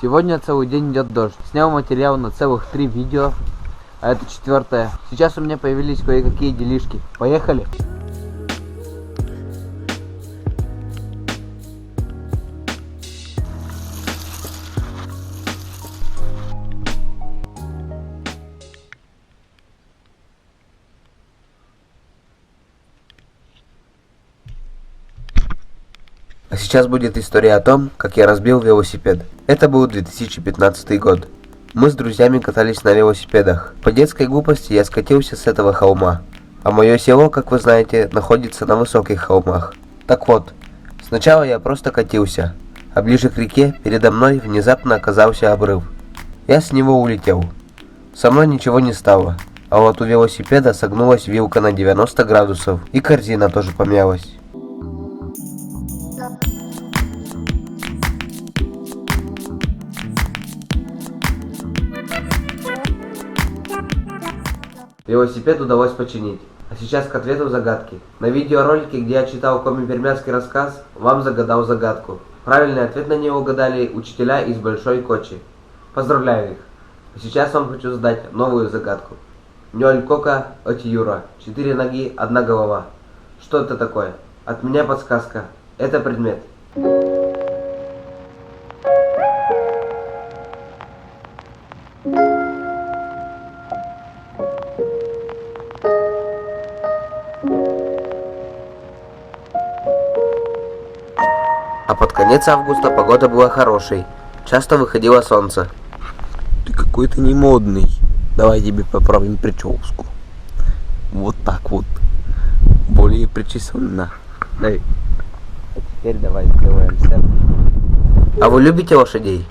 Сегодня целый день идет дождь. Снял материал на целых 3 видео, а это 4-е. Сейчас у меня появились кое-какие делишки. Поехали! А сейчас будет история о том, как я разбил велосипед. Это был 2015 год. Мы с друзьями катались на велосипедах. По детской глупости я скатился с этого холма. А мое село, как вы знаете, находится на высоких холмах. Так вот, сначала я просто катился, а ближе к реке передо мной внезапно оказался обрыв. Я с него улетел. Со мной ничего не стало, а вот у велосипеда согнулась вилка на 90 градусов, и корзина тоже помялась. Велосипед удалось починить. А сейчас к ответу загадки. На видеоролике, где я читал коми-пермяцкий рассказ, вам загадал загадку. Правильный ответ на него угадали учителя из Большой Кочи. Поздравляю их. А сейчас вам хочу задать новую загадку. Нёль кока от Юра. 4 ноги, 1 голова. Что это такое? От меня подсказка. Это предмет. А под конец августа погода была хорошей. Часто выходило солнце. Ты какой-то не модный. Давай тебе поправим прическу. Вот так вот. Более причесанно. Дай. Теперь давай сделаем селфи. А вы любите лошадей?